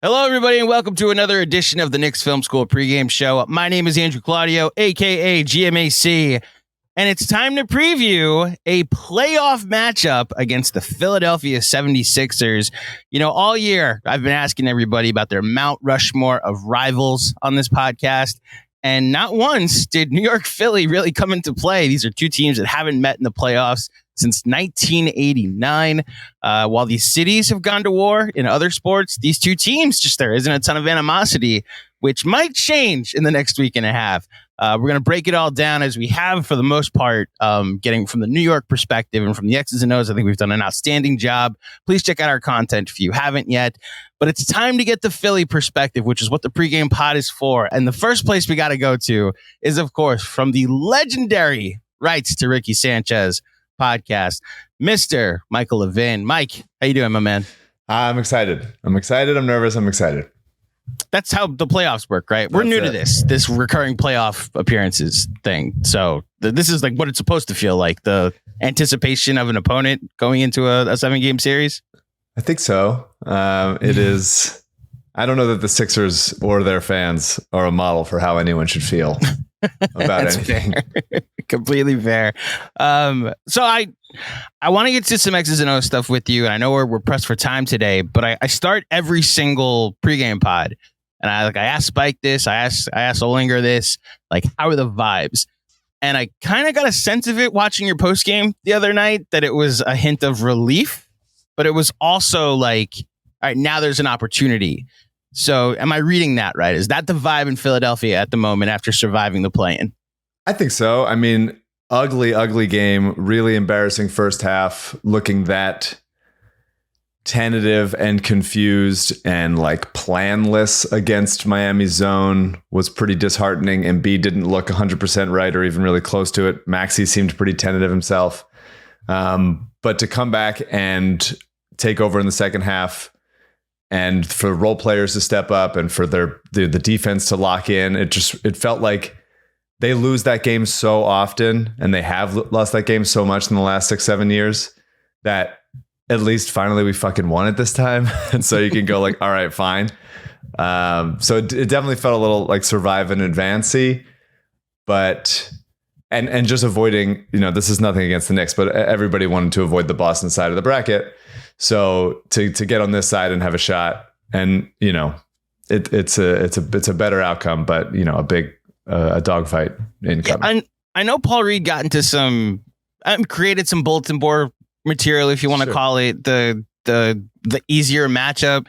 Hello, everybody, and welcome to another edition of the Knicks Film School Pregame Show. My name is Andrew Claudio, a.k.a. GMAC, and it's time to preview a playoff matchup against the Philadelphia 76ers. You know, all year, I've been asking everybody about their Mount Rushmore of rivals on this podcast, and not once did New York Philly really come into play. These are two teams that haven't met in the playoffs since 1989. While these cities have gone to war in other sports, these two teams, there isn't a ton of animosity, which might change in the next week and a half. We're going to break it all down as we have for the most part, getting from the New York perspective and from the X's and O's. I think we've done an outstanding job. Please check out our content if you haven't yet. But it's time to get the Philly perspective, which is what the pregame pod is for. And the first place we got to go to is, of course, from the legendary Rights to Ricky Sanchez podcast, Mr. Michael Levin. Mike, how you doing, my man? I'm excited. I'm nervous. I'm excited. That's how the playoffs work, right? We're new to this recurring playoff appearances thing. So this is like what it's supposed to feel like, the anticipation of an opponent going into a 7-game series. I think so. It is. I don't know that the Sixers or their fans are a model for how anyone should feel about anything. Fair. Completely fair. So I want to get to some X's and O's stuff with you, and I know we're pressed for time today, but I start every single pregame pod, and I ask Spike this, I ask Olinger this, like, how are the vibes? And I kind of got a sense of it watching your postgame the other night, that it was a hint of relief, but it was also like, all right, now there's an opportunity. So am I reading that right? Is that the vibe in Philadelphia at the moment after surviving the play-in? I think so. I mean, ugly game, really embarrassing first half, looking that tentative and confused and like planless against Miami's zone was pretty disheartening. Embiid didn't look 100% right or even really close to it. Maxey seemed pretty tentative himself. But to come back and take over in the second half, and for role players to step up and for the defense to lock in, it felt like they lose that game so often, and they have lost that game so much in the last 6-7 years, that at least finally we fucking won it this time. And so you can go like, all right, fine. So it definitely felt a little like survive and advance-y, but and just avoiding, this is nothing against the Knicks, but everybody wanted to avoid the Boston side of the bracket. So to get on this side and have a shot, and it's a better outcome, but a big dogfight incoming. Yeah, I know Paul Reed got into some created some bulletin board material, if you want to call it the easier matchup.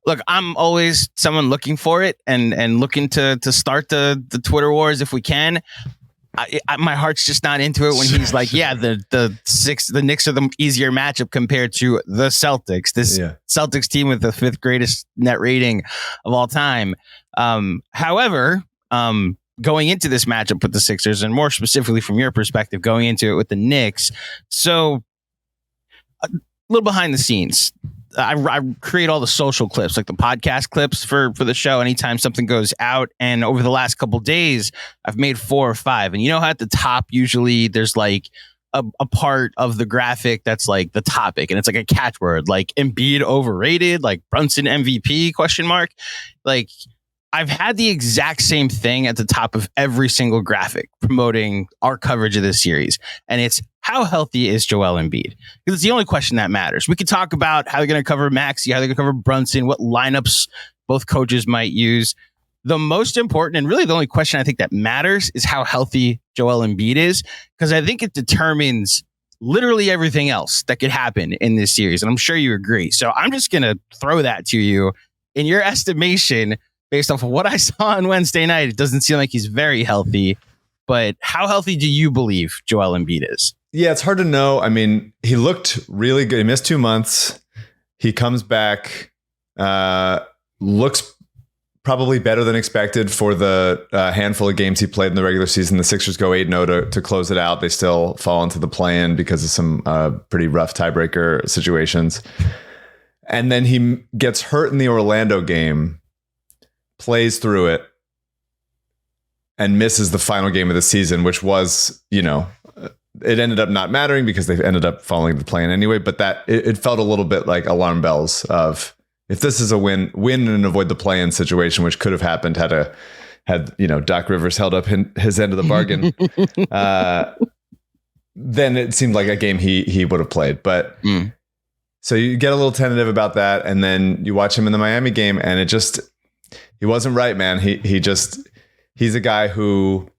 Look, I'm always someone looking for it and looking to start the Twitter wars if we can. My heart's just not into it when he's like, yeah, the Knicks are the easier matchup compared to the Celtics. This Celtics team with the 5th greatest net rating of all time. However, going into this matchup with the Sixers, and more specifically from your perspective, going into it with the Knicks, so a little behind the scenes. I create all the social clips, like the podcast clips for the show anytime something goes out. And over the last couple of days, I've made 4 or 5. And how at the top, usually there's like a part of the graphic that's like the topic. And it's like a catchword, like Embiid overrated, like Brunson MVP ? Like, I've had the exact same thing at the top of every single graphic promoting our coverage of this series. And it's, how healthy is Joel Embiid? Because it's the only question that matters. We could talk about how they're going to cover Maxey, how they're going to cover Brunson, what lineups both coaches might use. The most important, and really the only question I think that matters, is how healthy Joel Embiid is, because I think it determines literally everything else that could happen in this series. And I'm sure you agree. So I'm just going to throw that to you. In your estimation, based off of what I saw on Wednesday night, it doesn't seem like he's very healthy. But how healthy do you believe Joel Embiid is? Yeah, it's hard to know. I mean, he looked really good. He missed 2 months. He comes back, looks probably better than expected for the handful of games he played in the regular season. The Sixers go 8-0 to close it out. They still fall into the play-in because of some pretty rough tiebreaker situations. And then he gets hurt in the Orlando game, plays through it, and misses the final game of the season, which was, it ended up not mattering because they ended up falling to the play-in anyway. But that it felt a little bit like alarm bells of, if this is a win and avoid the play-in situation, which could have happened had Doc Rivers held up his end of the bargain, then it seemed like a game he would have played. But so you get a little tentative about that, and then you watch him in the Miami game, and he wasn't right, man. He's a guy who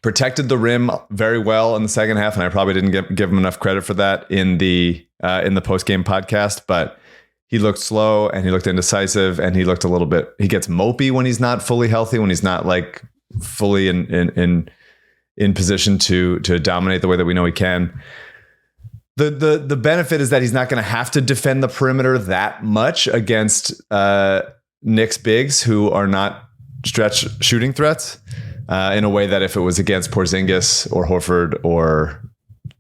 protected the rim very well in the second half, and I probably didn't give him enough credit for that in the post-game podcast, but he looked slow and he looked indecisive and he looked he gets mopey when he's not fully healthy, when he's not like fully in position to dominate the way that we know he can. The benefit is that he's not going to have to defend the perimeter that much against Knicks bigs who are not stretch shooting threats in a way that if it was against Porzingis or Horford or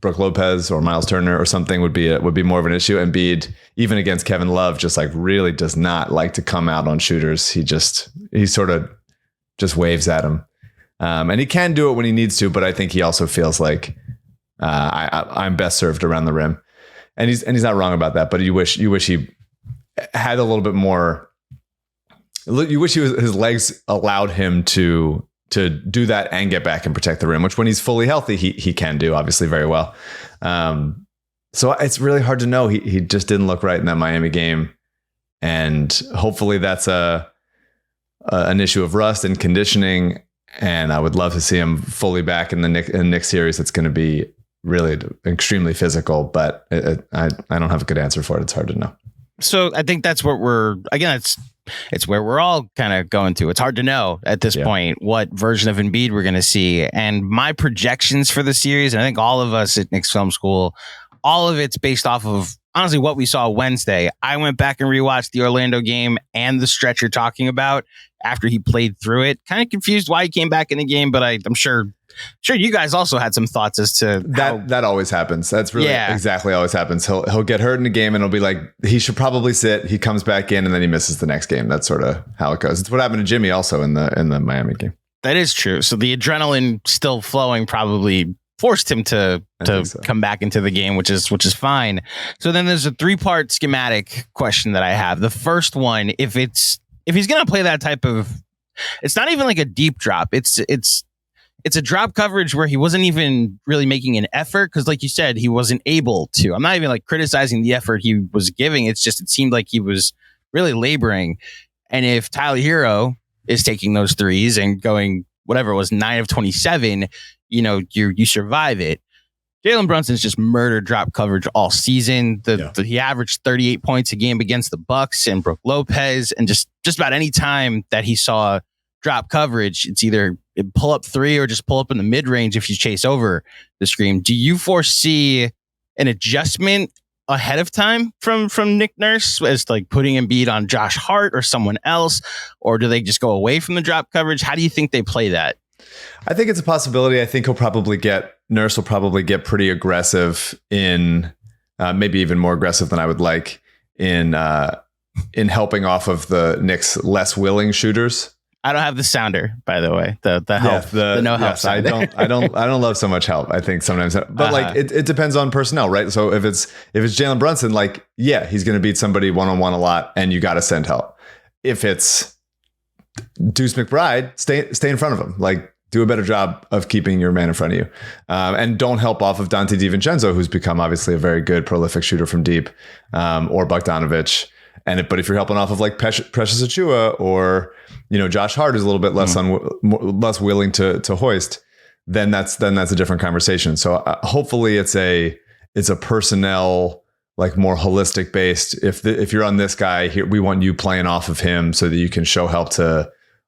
Brook Lopez or Miles Turner or something would be more of an issue. Embiid, even against Kevin Love, just like really does not like to come out on shooters. He sort of just waves at him. And he can do it when he needs to, but I think he also feels like I'm best served around the rim. And he's not wrong about that, but you wish he had a little bit more. You wish his legs allowed him to do that and get back and protect the rim, which when he's fully healthy, he can do obviously very well. So it's really hard to know. He just didn't look right in that Miami game. And hopefully that's an issue of rust and conditioning. And I would love to see him fully back in the Knicks series. It's going to be really extremely physical, but I don't have a good answer for it. It's hard to know. So I think that's what it's where we're all kind of going to. It's hard to know at this point what version of Embiid we're going to see. And my projections for the series, and I think all of us at Knicks Film School, all of it's based off of honestly what we saw Wednesday. I went back and rewatched the Orlando game and the stretch you're talking about after he played through it. Kind of confused why he came back in the game, but I'm sure you guys also had some thoughts as to that always happens. That's really exactly always happens. He'll get hurt in a game and it'll be like, he should probably sit. He comes back in and then he misses the next game. That's sort of how it goes. It's what happened to Jimmy also in the Miami game. That is true. So the adrenaline still flowing probably forced him to come back into the game, which is fine. So then there's a 3-part schematic question that I have. The first one, if he's going to play that type of, it's not even like a deep drop. It's a drop coverage where he wasn't even really making an effort. Cause like you said, he wasn't able to. I'm not even like criticizing the effort he was giving. It's just, it seemed like he was really laboring. And if Tyler Hero is taking those threes and going, whatever it was, 9 of 27, you survive it. Jalen Brunson's just murdered drop coverage all season. He averaged 38 points a game against the Bucks and Brook Lopez. And just about any time that he saw drop coverage, it's either pull up 3 or just pull up in the mid range if you chase over the screen. Do you foresee an adjustment ahead of time from Nick Nurse as like putting Embiid on Josh Hart or someone else, or do they just go away from the drop coverage? How do you think they play that? I think it's a possibility. I think Nurse will probably get pretty aggressive in maybe even more aggressive than I would like in helping off of the Knicks less willing shooters. I don't have the sounder, by the way. The help, the no help. Yes, I don't love so much help. I think sometimes, but like it depends on personnel, right? So if it's Jalen Brunson, like he's going to beat somebody one-on-one a lot, and you got to send help. If it's Deuce McBride, stay in front of him. Like do a better job of keeping your man in front of you, and don't help off of Dante DiVincenzo, who's become obviously a very good prolific shooter from deep, or Bogdanović. But if you're helping off of like Precious Achiuwa or Josh Hart is a little bit less willing to hoist, then that's a different conversation. So hopefully it's a personnel like more holistic based. If you're on this guy here, we want you playing off of him so that you can show help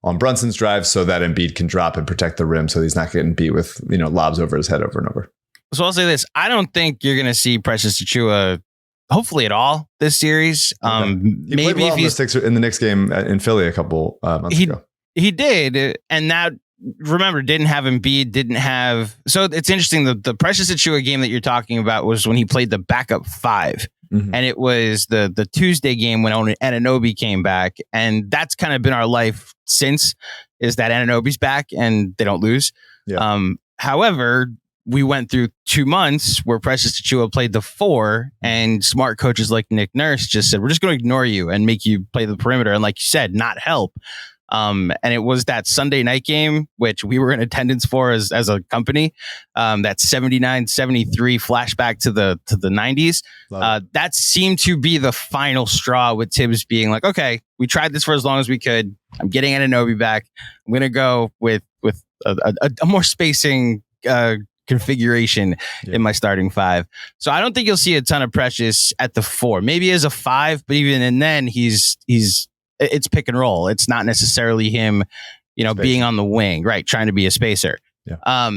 on Brunson's drive so that Embiid can drop and protect the rim so he's not getting beat with lobs over his head over and over. So I'll say this: I don't think you're going to see Precious Achiuwa hopefully at all this series. He played well in the Knicks game in Philly a couple months ago. He did, and that didn't have Embiid, so it's interesting. The Precious Achiuwa game that you're talking about was when he played the backup 5. Mm-hmm. And it was the Tuesday game when Anunoby came back, and that's kind of been our life since, is that Anunoby's back and they don't lose. Yeah. However, we went through 2 months where Precious Achiuwa played the 4, and smart coaches like Nick Nurse just said, we're just going to ignore you and make you play the perimeter. And like you said, not help. And it was that Sunday night game, which we were in attendance for as a company, that 79-73 flashback to the 90s. That seemed to be the final straw, with Tibbs being like, okay, we tried this for as long as we could. I'm getting Anunoby back. I'm going to go with a more spacing configuration in my starting 5. So I don't think you'll see a ton of Precious at the 4, maybe as a 5, but even and then it's pick and roll. It's not necessarily him, being on the wing, right? Trying to be a spacer. Yeah.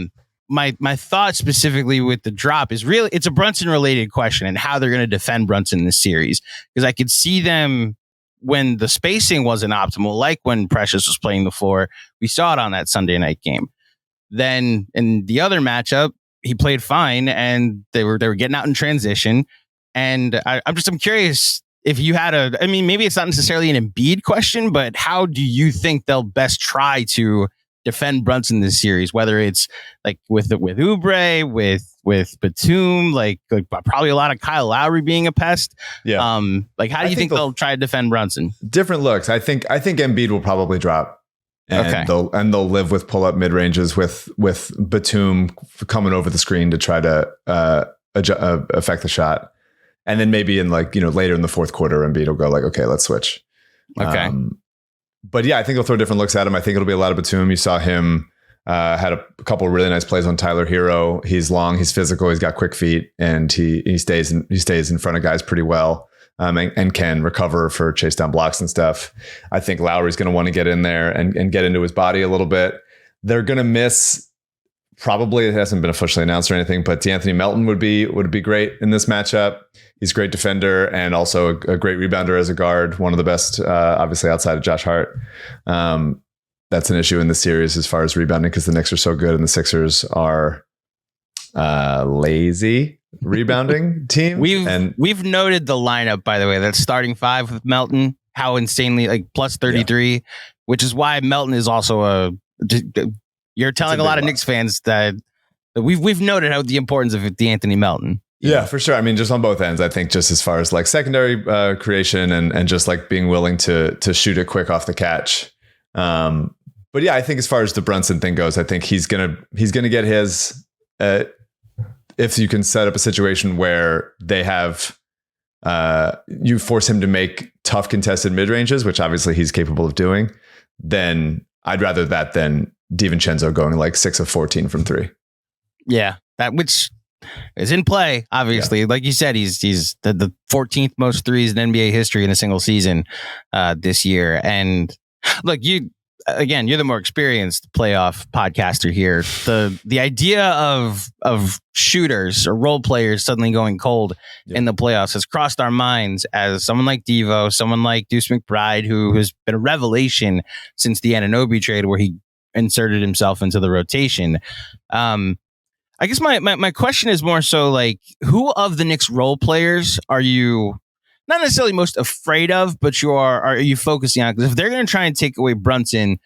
My thought specifically with the drop is really, it's a Brunson related question and how they're going to defend Brunson in this series. Because I could see them when the spacing wasn't optimal, like when Precious was playing the 4, we saw it on that Sunday night game. Then in the other matchup, he played fine and they were getting out in transition. And I'm curious if you had maybe it's not necessarily an Embiid question, but how do you think they'll best try to defend Brunson this series? Whether it's like with Oubre, with Batum, like probably a lot of Kyle Lowry being a pest. Yeah. How do you think they'll try to defend Brunson? Different looks. I think Embiid will probably drop. And they'll live with pull up mid ranges with Batum coming over the screen to try to affect the shot. And then maybe in later in the fourth quarter, Embiid will go like, okay, let's switch. Okay. But yeah, I think they'll throw different looks at him. I think it'll be a lot of Batum. You saw him had a couple of really nice plays on Tyler Hero. He's long, he's physical, he's got quick feet, and he stays in front of guys pretty well. And can recover for chase down blocks and stuff. I think Lowry's going to want to get in there and get into his body a little bit. They're going to miss, probably, it hasn't been officially announced or anything, but DeAnthony Melton would be great in this matchup. He's a great defender and also a great rebounder as a guard. One of the best, obviously, outside of Josh Hart. That's an issue in the series as far as rebounding because the Knicks are so good and the Sixers are lazy rebounding team. We've noted the lineup, by the way, that's starting 5 with Melton, how insanely plus 33, which is why Melton is also you're telling a lot of Knicks fans that we've noted how the importance of DeAnthony Melton. Yeah, for sure. I mean, just on both ends, I think just as far as like secondary creation and just like being willing to shoot it quick off the catch. But yeah, I think as far as the Brunson thing goes, I think he's gonna get his. If you can set up a situation where they have, you force him to make tough contested mid ranges, which obviously he's capable of doing, then I'd rather that than DiVincenzo going like 6 of 14 from 3. Yeah, which is in play. Obviously, like you said, he's the 14th most threes in NBA history in a single season this year. And look, you're the more experienced playoff podcaster here. The idea of shooters or role players suddenly going cold in the playoffs has crossed our minds as someone like Devo, someone like Deuce McBride, who has been a revelation since the Anunoby trade where he inserted himself into the rotation. I guess my question is more so like, who of the Knicks role players are you not necessarily most afraid of, but are you focusing on? Because if they're going to try and take away Brunson,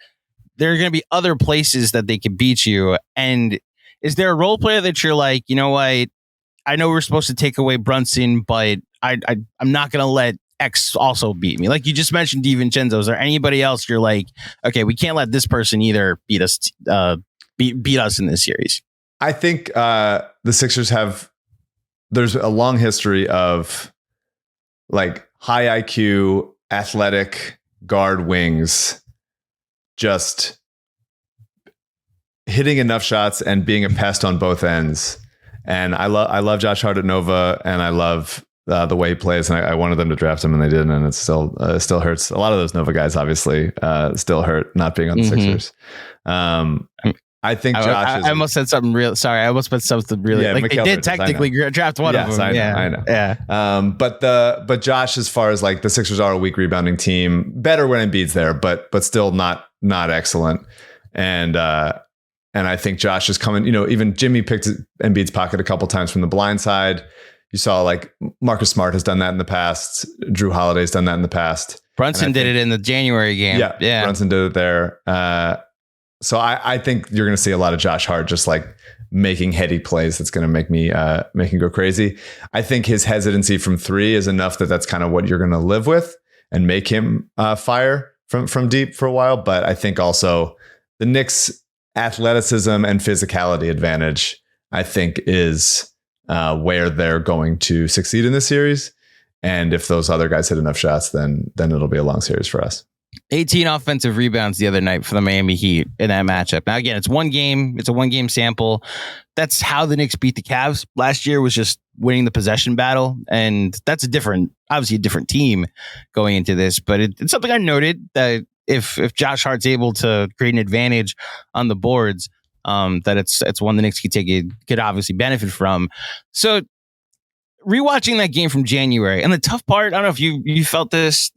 there are going to be other places that they can beat you. And is there a role player that you're like, you know what? I know we're supposed to take away Brunson, but I'm not going to let X also beat me. Like you just mentioned DiVincenzo. Is there anybody else you're like, okay, we can't let this person either beat us in this series? I think the Sixers there's a long history of like high IQ, athletic guard wings just hitting enough shots and being a pest on both ends. And I love Josh Hart at Nova, and I love the way he plays. And I wanted them to draft him, and they didn't. And it still hurts. A lot of those Nova guys obviously still hurt not being on the Sixers. I think Josh I almost said something real. Sorry, I almost said something really. Yeah, like they did technically draft one of them. I know. Yeah. But Josh, as far as like the Sixers are a weak rebounding team, better when Embiid's there, but still not excellent. And I think Josh is coming. Even Jimmy picked Embiid's pocket a couple times from the blind side. You saw like Marcus Smart has done that in the past. Drew Holiday's done that in the past. Brunson did it in the January game. Yeah. Brunson did it there. So I think you're going to see a lot of Josh Hart just like making heady plays. That's going to make him go crazy. I think his hesitancy from three is enough that that's kind of what you're going to live with and make him fire from deep for a while. But I think also the Knicks' athleticism and physicality advantage, I think, is where they're going to succeed in this series. And if those other guys hit enough shots, then it'll be a long series for us. 18 offensive rebounds the other night for the Miami Heat in that matchup. Now, again, it's one game. It's a one-game sample. That's how the Knicks beat the Cavs last year, was just winning the possession battle. And that's obviously a different team going into this. But it's something I noted, that if Josh Hart's able to create an advantage on the boards, that it's one the Knicks could obviously benefit from. So rewatching that game from January, and the tough part, I don't know if you felt this,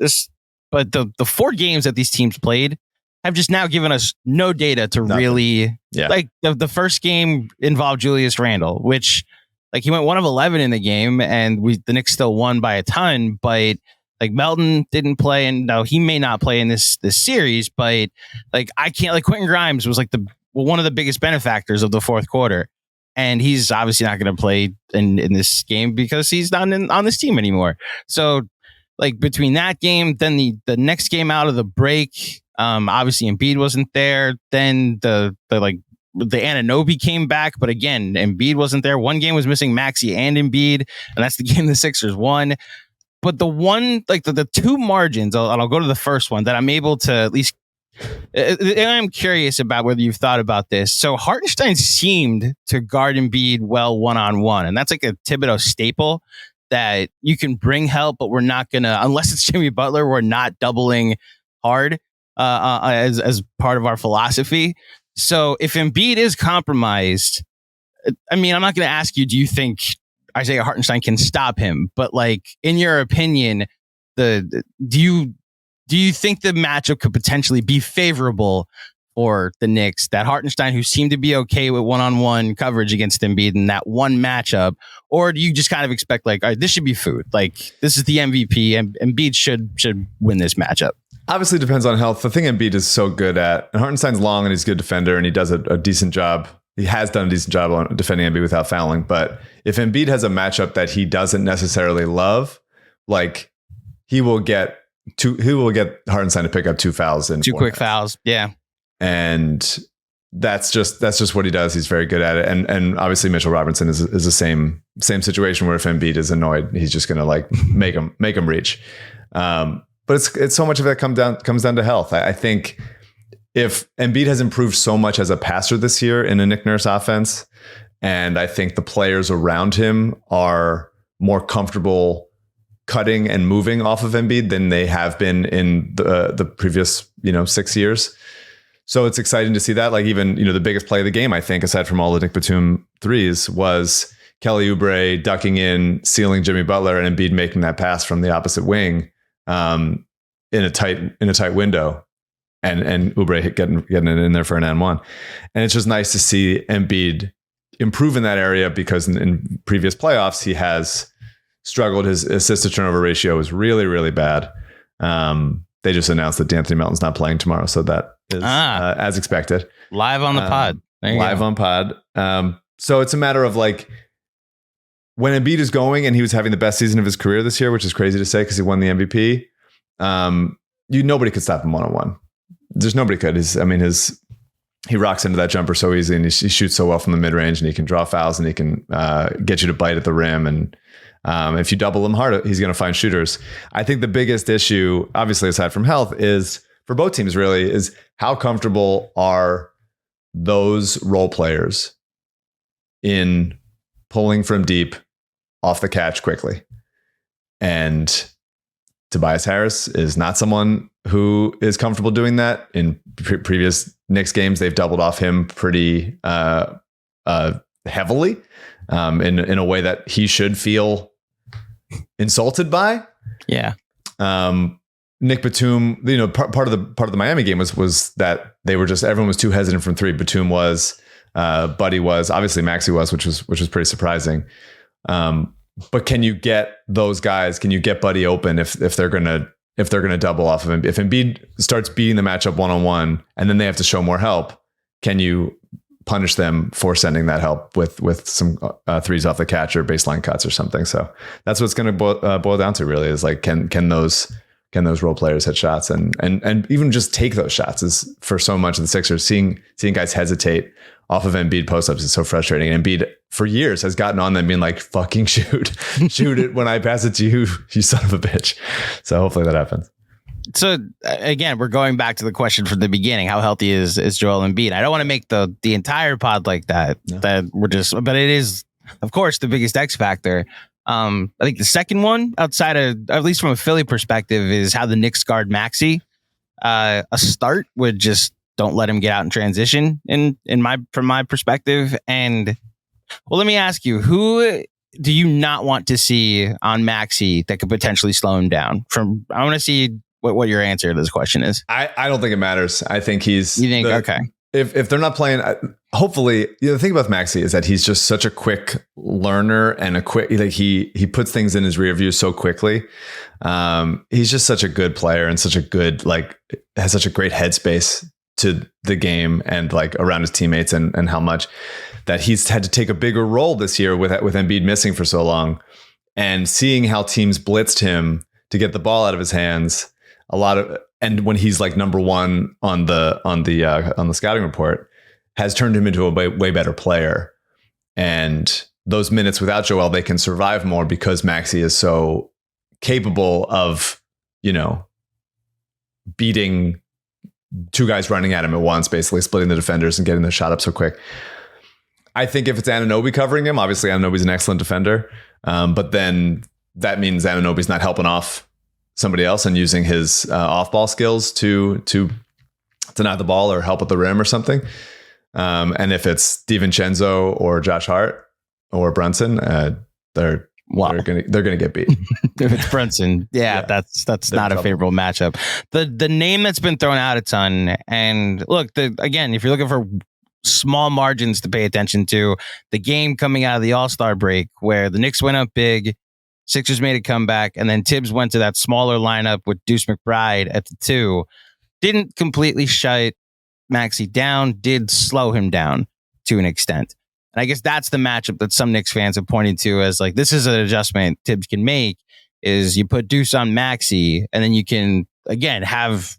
but the 4 games that these teams played have just now given us no data to really, like the first game involved Julius Randle, which like he went 1 of 11 in the game, and the Knicks still won by a ton, but like Melton didn't play, and now he may not play in this series, but like Quentin Grimes was like one of the biggest benefactors of the fourth quarter. And he's obviously not going to play in this game because he's not on this team anymore. So like between that game, then the next game out of the break, obviously Embiid wasn't there. Then the Anunoby came back, but again, Embiid wasn't there. One game was missing Maxey and Embiid, and that's the game the Sixers won. But the one, like the 2 margins, I'll go to the first one that I'm able to at least, and I'm curious about whether you've thought about this. So Hartenstein seemed to guard Embiid well one-on-one, and that's like a Thibodeau staple, that you can bring help, but we're not going to, unless it's Jimmy Butler, we're not doubling hard as part of our philosophy. So if Embiid is compromised, I mean, I'm not going to ask you, do you think Isaiah Hartenstein can stop him? But like, in your opinion, do you think the matchup could potentially be favorable for the Knicks, that Hartenstein, who seemed to be okay with one-on-one coverage against Embiid in that one matchup? Or do you just kind of expect like, all right, this should be food, like this is the MVP and Embiid should win this matchup? Obviously depends on health. The thing Embiid is so good at, and Hartenstein's long and he's a good defender and he does a decent job. He has done a decent job on defending Embiid without fouling. But if Embiid has a matchup that he doesn't necessarily love, like he will get Hartenstein to pick up 2 fouls in 2 quick fouls. Yeah. And that's just what he does. He's very good at it. And obviously Mitchell Robinson is the same situation where if Embiid is annoyed, he's just going to like make him reach. But it's so much of that comes down to health. I think if Embiid has improved so much as a passer this year in a Nick Nurse offense, and I think the players around him are more comfortable cutting and moving off of Embiid than they have been in the previous 6 years. So it's exciting to see that. Like even the biggest play of the game, I think, aside from all the Nick Batum threes, was Kelly Oubre ducking in, sealing Jimmy Butler, and Embiid making that pass from the opposite wing in a tight window, and Oubre getting it in there for an N1. And it's just nice to see Embiid improve in that area, because in previous playoffs he has struggled. His assist to turnover ratio is really, really bad. They just announced that D'Anthony Melton's not playing tomorrow, so that is as expected. Live on the pod. Live on pod. So it's a matter of like, when Embiid is going, and he was having the best season of his career this year, which is crazy to say because he won the MVP. Nobody could stop him one-on-one. There's nobody could. He rocks into that jumper so easy, and he shoots so well from the mid-range, and he can draw fouls, and he can get you to bite at the rim. And if you double him hard, he's going to find shooters. I think the biggest issue, obviously aside from health, is for both teams really, is how comfortable are those role players in pulling from deep off the catch quickly. And Tobias Harris is not someone who is comfortable doing that. In previous Knicks games, they've doubled off him pretty heavily in a way that he should feel insulted by. Yeah. Nick Batum, part of the Miami game was that everyone was too hesitant from three. Batum was, Buddy was, obviously Maxey was, which was pretty surprising. But can you get those guys? Can you get Buddy open if they're gonna double off of him? If Embiid starts beating the matchup one-on-one, and then they have to show more help, can you punish them for sending that help with some threes off the catch or baseline cuts or something? So that's what's going to boil down to, really, is like, can those role players hit shots and even just take those shots? Is for so much of the Sixers, seeing guys hesitate off of Embiid post-ups is so frustrating. And Embiid for years has gotten on them being like, fucking shoot it when I pass it to you, you son of a bitch. So hopefully that happens. So again, we're going back to the question from the beginning: how healthy is Joel Embiid? I don't want to make the entire pod like that. No. But it is, of course, the biggest X factor. I think the second one, outside of, at least from a Philly perspective, is how the Knicks guard Maxey. A start would just don't let him get out in transition. From my perspective, and well, let me ask you, who do you not want to see on Maxey that could potentially slow him down? I want to see what your answer to this question is. I don't think it matters. I think he's... You think, okay. If they're not playing, hopefully, the thing about Maxey is that he's just such a quick learner and he puts things in his rear view so quickly. He's just such a good player and such a good, has such a great headspace to the game and around his teammates and how much that he's had to take a bigger role this year with Embiid missing for so long, and seeing how teams blitzed him to get the ball out of his hands. And when he's number one on the scouting report, has turned him into a way better player. And those minutes without Joel, they can survive more because Maxey is so capable of, beating two guys running at him at once, basically splitting the defenders and getting the shot up so quick. I think if it's Anunoby covering him, obviously Anunoby's an excellent defender, but then that means Anunoby's not helping off somebody else and using his off-ball skills to deny the ball or help at the rim or something. And if it's DiVincenzo or Josh Hart or Brunson, they're gonna get beat. If it's Brunson, that's not a favorable matchup. The name that's been thrown out a ton, and look, again, if you're looking for small margins to pay attention to, the game coming out of the All-Star break where the Knicks went up big, Sixers made a comeback, and then Tibbs went to that smaller lineup with Deuce McBride at the 2. Didn't completely shut Maxey down, did slow him down to an extent. And I guess that's the matchup that some Knicks fans have pointed to as this is an adjustment Tibbs can make, is you put Deuce on Maxey, and then you can, again, have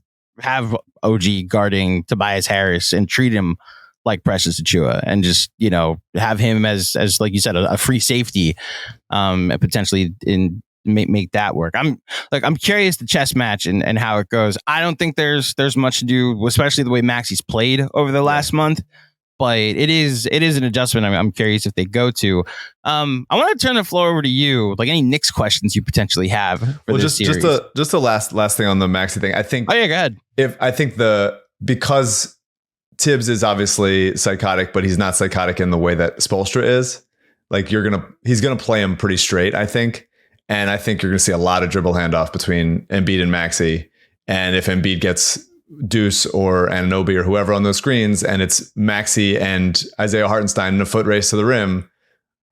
OG guarding Tobias Harris and treat him like Precious Achiuwa, and just, have him as like you said, a free safety, and potentially make that work. I'm curious the chess match and how it goes. I don't think there's much to do, especially the way Maxey's played over the last month, but it is an adjustment. I'm curious if they go to. I want to turn the floor over to you. Any Knicks questions you potentially have for this series. Just the last thing on the Maxey thing. I think. Oh yeah, go ahead. Because Tibbs is obviously psychotic, but he's not psychotic in the way that Spoelstra is. He's gonna play him pretty straight, I think. And I think you're gonna see a lot of dribble handoff between Embiid and Maxey. And if Embiid gets Deuce or Anunoby or whoever on those screens, and it's Maxey and Isaiah Hartenstein in a foot race to the rim,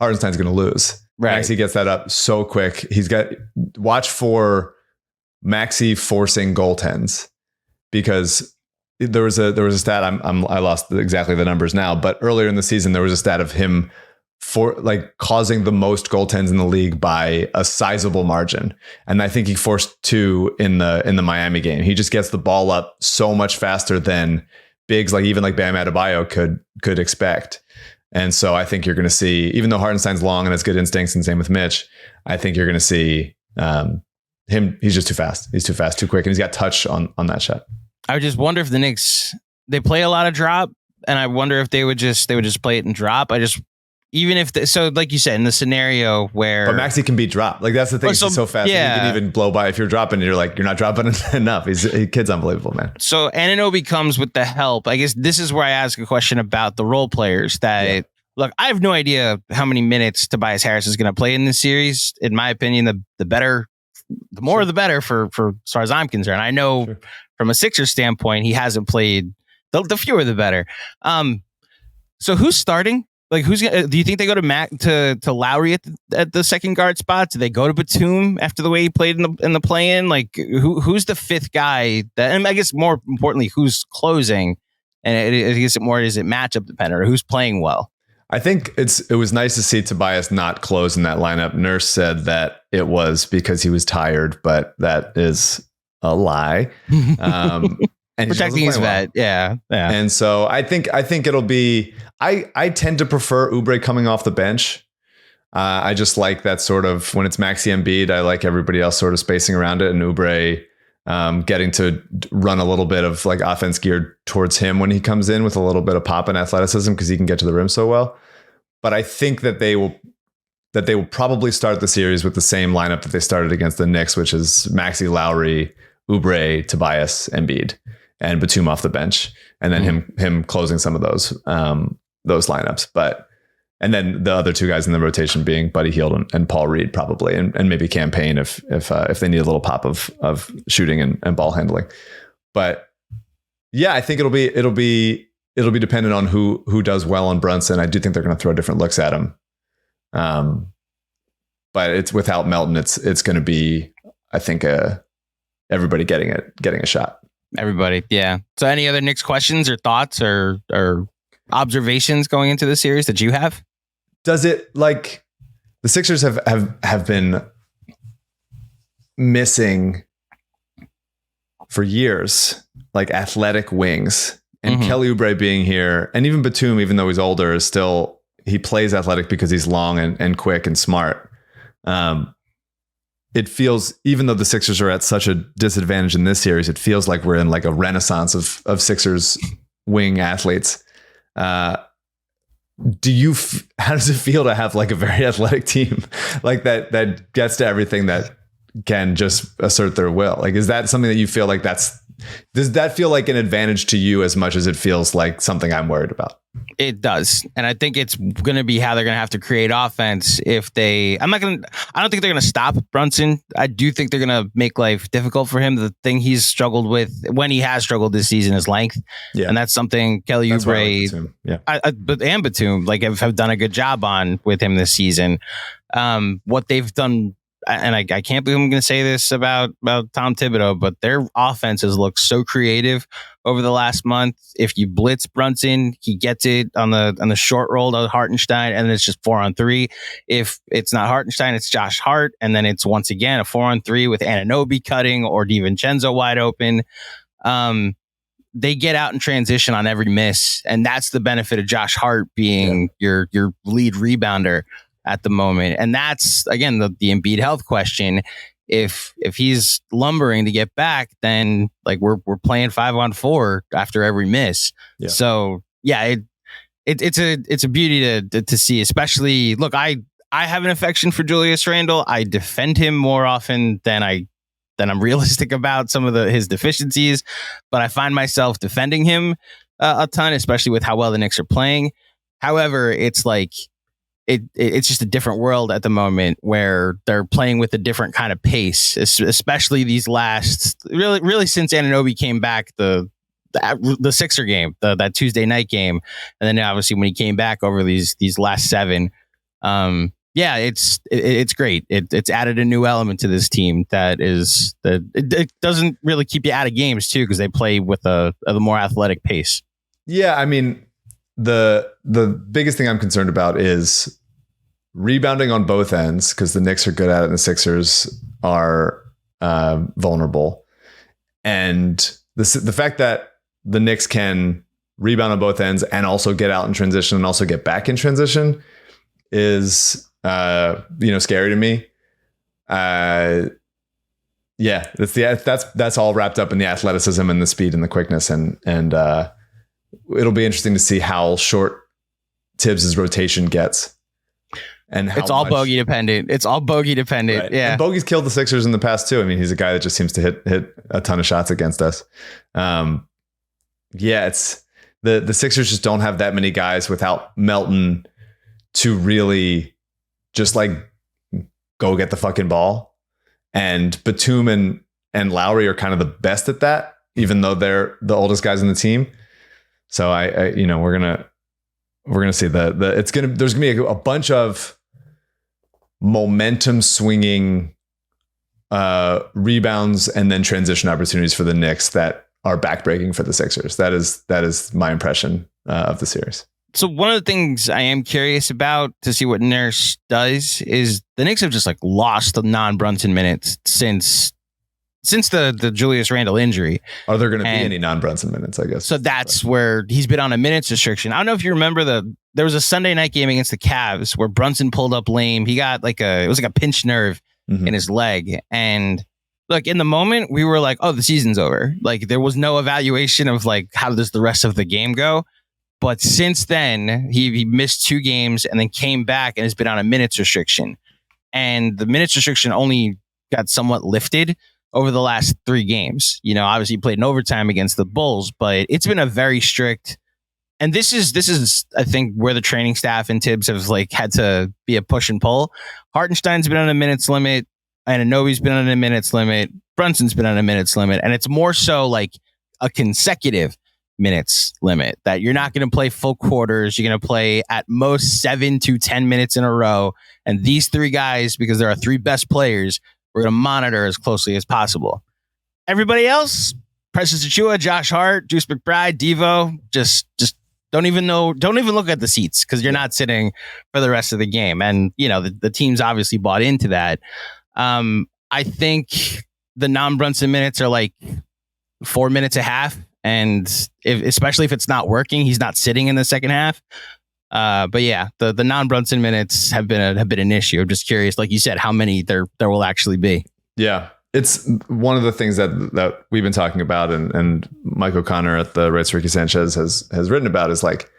Hartenstein's gonna lose. Right. Maxey gets that up so quick. Watch for Maxey forcing goaltends, because there was a stat. I lost exactly the numbers now, but earlier in the season there was a stat of him causing the most goaltends in the league by a sizable margin, and I think he forced 2 in the Miami game. He just gets the ball up so much faster than bigs even Bam Adebayo could expect. And so I think you're going to see, even though Hartenstein's long and has good instincts, and same with Mitch, I think you're going to see him. He's just too fast. He's too fast, too quick, and he's got touch on that shot. I would just wonder if the Knicks, they play a lot of drop, and I wonder if they would just play it and drop. Even if so, like you said, in the scenario where, but Maxey can be dropped. That's the thing. He's so fast. Yeah. He can even blow by. If you're dropping, you're not dropping enough. Kid's unbelievable, man. So Anunoby comes with the help. I guess this is where I ask a question about the role players that look. I have no idea how many minutes Tobias Harris is going to play in this series. In my opinion, the better, the more the better for as far as I'm concerned. I know from a Sixers standpoint, he hasn't played. The fewer the better. So who's starting? Who's gonna? Do you think they go to Lowry at the second guard spot? Do they go to Batum after the way he played in the play-in? Who's the fifth guy that? And I guess more importantly, who's closing And is it matchup dependent, or who's playing well? I think it was nice to see Tobias not close in that lineup. Nurse said that it was because he was tired, but that is a lie. And protecting his vet, yeah. And so I think it'll be. I tend to prefer Oubre coming off the bench. I just like that sort of when it's Maxey Embiid. I like everybody else sort of spacing around it, and Oubre getting to run a little bit of like offense geared towards him when he comes in with a little bit of pop and athleticism because he can get to the rim so well. But I think that they will probably start the series with the same lineup that they started against the Knicks, which is Maxey, Lowry, Oubre, Tobias, Embiid, and Batum off the bench, and then him closing some of those lineups. And then the other two guys in the rotation being Buddy Hield and Paul Reed probably, and maybe Campaign if they need a little pop of shooting and ball handling. But yeah, I think it'll be dependent on who does well on Brunson. I do think they're going to throw different looks at him. But it's without Melton, it's going to be, I think, everybody getting a shot. Everybody, yeah. So any other Knicks questions or thoughts or observations going into the series that you have? Does it, like, the Sixers have been missing for years, like athletic wings, and Kelly Oubre being here, and even Batum, even though he's older, is still, he plays athletic because he's long and quick and smart. It feels, even though the Sixers are at such a disadvantage in this series, it feels like we're in like a renaissance of Sixers wing athletes. How does it feel to have like a very athletic team like that gets to everything, that can just assert their will? Like, is that something that you feel like does that feel like an advantage to you as much as it feels like something I'm worried about? It does. And I think it's going to be how they're going to have to create offense I don't think they're going to stop Brunson. I do think they're going to make life difficult for him. The thing he's struggled with when he has struggled this season is length. Yeah. And that's something Kelly Oubre and Batum have done a good job on with him this season. What they've done, and I can't believe I'm going to say this about Tom Thibodeau, but their offense has looked so creative over the last month. If you blitz Brunson, he gets it on the short roll to Hartenstein, and then it's just 4-on-3. If it's not Hartenstein, it's Josh Hart, and then it's once again a 4-on-3 with Anunoby cutting or DiVincenzo wide open. They get out in transition on every miss, and that's the benefit of Josh Hart being your lead rebounder at the moment. And that's, again, the Embiid health question. If he's lumbering to get back, then like we're playing 5-on-4 after every miss. Yeah. So yeah, it's a beauty to see, especially, look, I have an affection for Julius Randle. I defend him more often than I'm realistic about some of his deficiencies, but I find myself defending him a ton, especially with how well the Knicks are playing. However, it's like, it's just a different world at the moment where they're playing with a different kind of pace, especially these last, really since Anunoby came back, the Sixer game, that Tuesday night game. And then obviously when he came back over these last 7, it's great. It's added a new element to this team it doesn't really keep you out of games too, because they play with a more athletic pace. Yeah. I mean, the biggest thing I'm concerned about is rebounding on both ends, because the Knicks are good at it and the Sixers are vulnerable. And the fact that the Knicks can rebound on both ends and also get out in transition and also get back in transition is scary to me. That's all wrapped up in the athleticism and the speed and the quickness, and it'll be interesting to see how short Tibbs's rotation gets. And it's all bogey dependent. Right. Yeah. And bogey's killed the Sixers in the past too. I mean, he's a guy that just seems to hit a ton of shots against us. It's the Sixers just don't have that many guys without Melton to really just like go get the fucking ball. And Batum and Lowry are kind of the best at that, even though they're the oldest guys on the team. So we're gonna see there's gonna be a bunch of momentum swinging rebounds and then transition opportunities for the Knicks that are backbreaking for the Sixers. That is my impression of the series. So one of the things I am curious about to see what Nurse does is the Knicks have just like lost the non-Brunson minutes since the Julius Randle injury. Are there going to be any non-Brunson minutes, I guess? So that's where he's been on a minutes restriction. I don't know if you remember there was a Sunday night game against the Cavs where Brunson pulled up lame. He got it was like a pinched nerve in his leg. And look, in the moment we were like, oh, the season's over. Like there was no evaluation of like, how does the rest of the game go? But since then, he missed 2 games and then came back and has been on a minutes restriction. And the minutes restriction only got somewhat lifted over the last 3 games. You know, obviously he played in overtime against the Bulls, but it's been a very strict. And this is I think where the training staff and Tibbs have like had to be a push and pull. Hartenstein's been on a minutes limit. Anunoby's been on a minutes limit. Brunson's been on a minutes limit. And it's more so like a consecutive minutes limit that you're not going to play full quarters. You're going to play at most 7 to 10 minutes in a row. And these 3 guys, because there are 3 best players, we're going to monitor as closely as possible. Everybody else, Precious Achiuwa, Josh Hart, Deuce McBride, Devo, just don't even look at the seats because you're not sitting for the rest of the game. And, you know, the team's obviously bought into that. I think the non-Brunson minutes are like 4 minutes a half. And especially if it's not working, he's not sitting in the second half. But yeah, the non-Brunson minutes have been an issue. I'm just curious, like you said, how many there will actually be. Yeah, it's one of the things that we've been talking about, and Mike O'Connor at the Rights Ricky Sanchez has written about, is like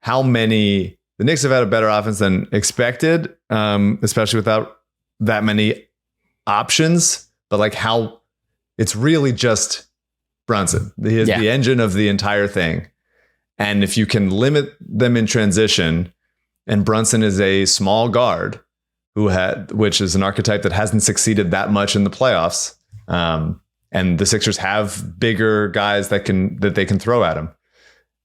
how many the Knicks have had a better offense than expected, especially without that many options. But like how it's really just Brunson. He is the engine of the entire thing. And if you can limit them in transition, and Brunson is a small guard which is an archetype that hasn't succeeded that much in the playoffs. And the Sixers have bigger guys that they can throw at him.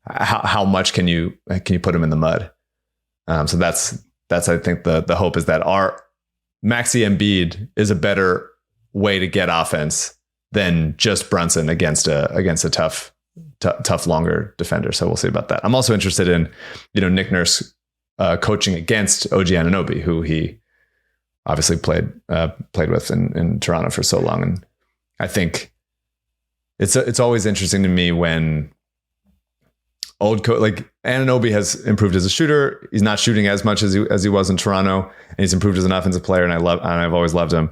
How much can you put him in the mud? So that's I think the hope is that our Maxey Embiid is a better way to get offense than just Brunson against a tough longer defender. So we'll see about that. I'm also interested in, Nick Nurse coaching against OG Anunoby, who he obviously played with in Toronto for so long. And I think it's always interesting to me when like Anunoby has improved as a shooter. He's not shooting as much as he was in Toronto, and he's improved as an offensive player. And I've always loved him.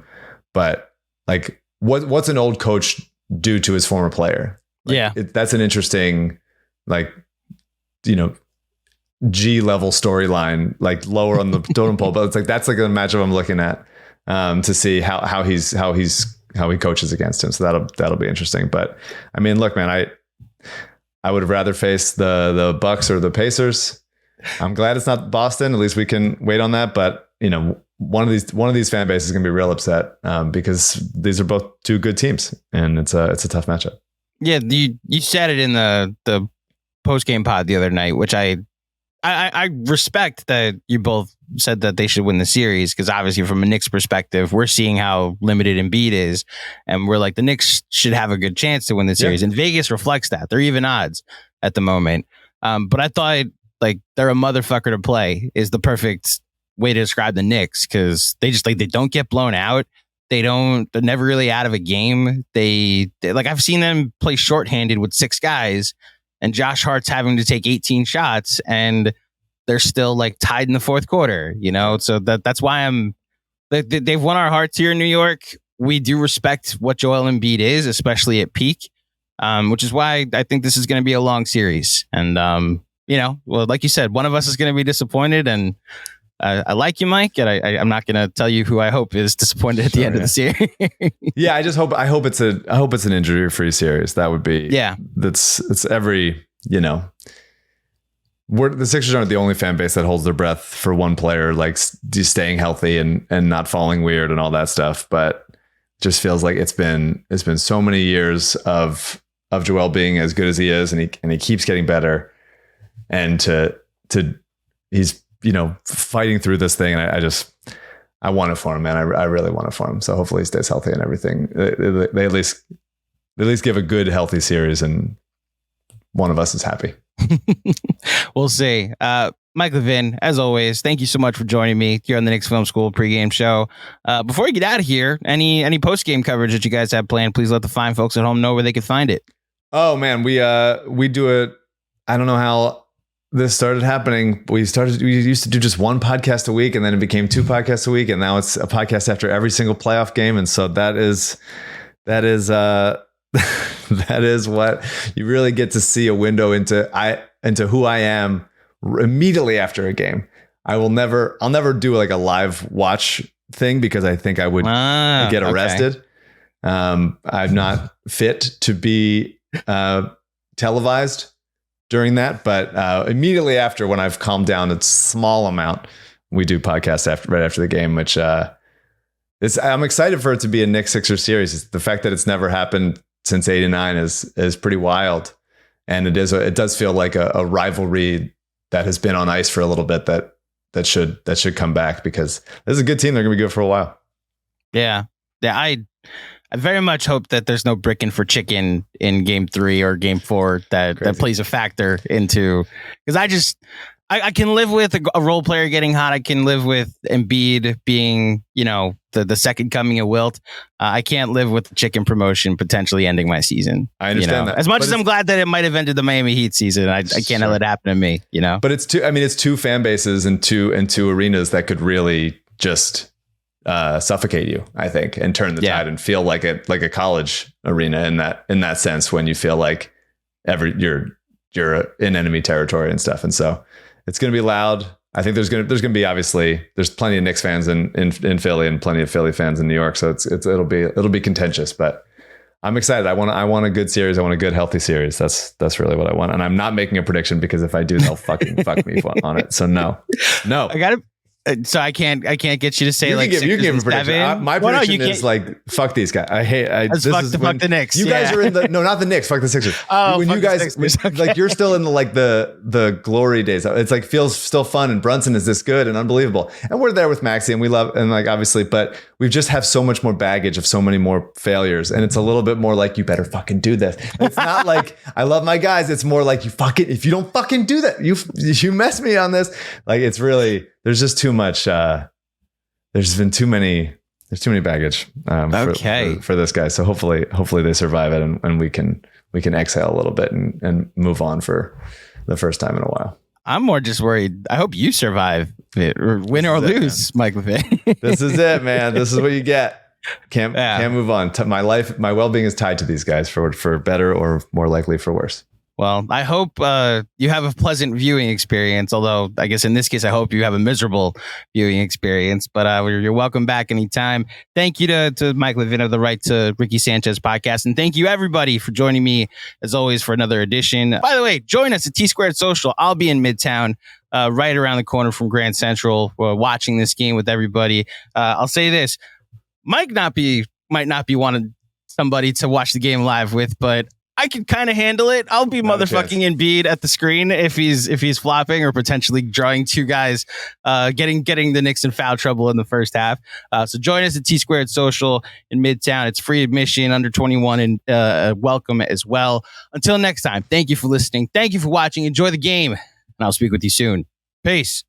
But like, what's an old coach do to his former player? Like, that's an interesting, like, G level storyline, like lower on the totem pole. But it's like that's like a matchup I'm looking at to see how he coaches against him. So that'll be interesting. But I mean, look, man, I would have rather faced the Bucks or the Pacers. I'm glad it's not Boston. At least we can wait on that. But one of these fan bases is going to be real upset because these are both 2 good teams, and it's a tough matchup. Yeah, you said it in the post-game pod the other night, which I respect that you both said that they should win the series, because obviously from a Knicks perspective, we're seeing how limited Embiid is, and we're like, the Knicks should have a good chance to win the series, and Vegas reflects that. They're even odds at the moment. But I thought like they're a motherfucker to play is the perfect way to describe the Knicks, because they just like they don't get blown out. They're never really out of a game. They like, I've seen them play shorthanded with 6 guys, and Josh Hart's having to take 18 shots, and they're still like tied in the fourth quarter, So that's why they've won our hearts here in New York. We do respect what Joel Embiid is, especially at peak, which is why I think this is going to be a long series. And, well, like you said, one of us is going to be disappointed, and I like you, Mike, and I'm not going to tell you who I hope is disappointed at the end of the series. Yeah, I hope it's an injury-free series. That would be it's every the Sixers aren't the only fan base that holds their breath for one player, like staying healthy and not falling weird and all that stuff. But it just feels like it's been so many years of Joel being as good as he is, and he keeps getting better, and he's fighting through this thing. And I want it for him, man. I really want it for him. So hopefully he stays healthy and everything. They at least at least give a good, healthy series, and one of us is happy. We'll see. Mike Levin, as always, thank you so much for joining me here on the Knicks Film School pregame show. Before we get out of here, any post-game coverage that you guys have planned, please let the fine folks at home know where they can find it. Oh man, we do it. I don't know how this started happening. We used to do just one podcast a week, and then it became 2 podcasts a week, and now it's a podcast after every single playoff game. And so that is that is what you really get to see a window into who I am immediately after a game. I'll never do like a live watch thing because I think I would get arrested. I'm not fit to be televised during that, but immediately after, when I've calmed down a small amount, we do podcasts right after the game, which I'm excited for it to be a Knicks Sixers series. The fact that it's never happened since '89 is pretty wild, and it does feel like a rivalry that has been on ice for a little bit that should come back, because this is a good team. They're gonna be good for a while. Yeah. I very much hope that there's no bricking for chicken in Game 3 or Game 4 that plays a factor into, because I can live with a role player getting hot. I can live with Embiid being, the second coming of Wilt. I can't live with the chicken promotion potentially ending my season. I understand that. As much as I'm glad that it might have ended the Miami Heat season, I can't let it happen to me, But it's two fan bases and two arenas that could really just suffocate you, I think, and turn the tide and feel like a college arena in that sense, when you feel like you're in enemy territory and stuff. And so it's going to be loud. I think there's going to be, obviously there's plenty of Knicks fans in Philly and plenty of Philly fans in New York. So it'll be contentious, but I'm excited. I want a good series. I want a good, healthy series. That's really what I want. And I'm not making a prediction, because if I do, they'll fucking fuck me on it. So no. I got to. So I can't get you to say you can give a prediction. My prediction is like, fuck these guys. Fuck the Knicks. You guys are in not the Knicks. Fuck the Sixers. When you guys like, you're still in the glory days. It's like feels still fun, and Brunson is this good and unbelievable, and we're there with Maxey, and we love, and like obviously, but we just have so much more baggage of so many more failures, and it's a little bit more like, you better fucking do this. It's not like I love my guys. It's more like, if you don't fucking do that, you mess me on this. Like, it's really. There's just too much. There's too many baggage for this guy. So hopefully they survive it, and we can exhale a little bit and move on for the first time in a while. I'm more just worried. I hope you survive it, or win or lose, Mike Levin. This is it, man. This is what you get. Can't move on. My life, my well-being is tied to these guys for better or more likely for worse. Well, I hope you have a pleasant viewing experience, although I guess in this case, I hope you have a miserable viewing experience. But you're welcome back anytime. Thank you to Mike Levin of the Right to Ricky Sanchez podcast. And thank you, everybody, for joining me, as always, for another edition. By the way, join us at T Squared Social. I'll be in Midtown, right around the corner from Grand Central, watching this game with everybody. I'll say this. Mike might not be wanting somebody to watch the game live with, but I can kind of handle it. I'll be motherfucking Embiid at the screen if he's flopping or potentially drawing 2 guys, getting the Knicks in foul trouble in the first half. So join us at T Squared Social in Midtown. It's free admission, under 21, and welcome as well. Until next time, thank you for listening. Thank you for watching. Enjoy the game, and I'll speak with you soon. Peace.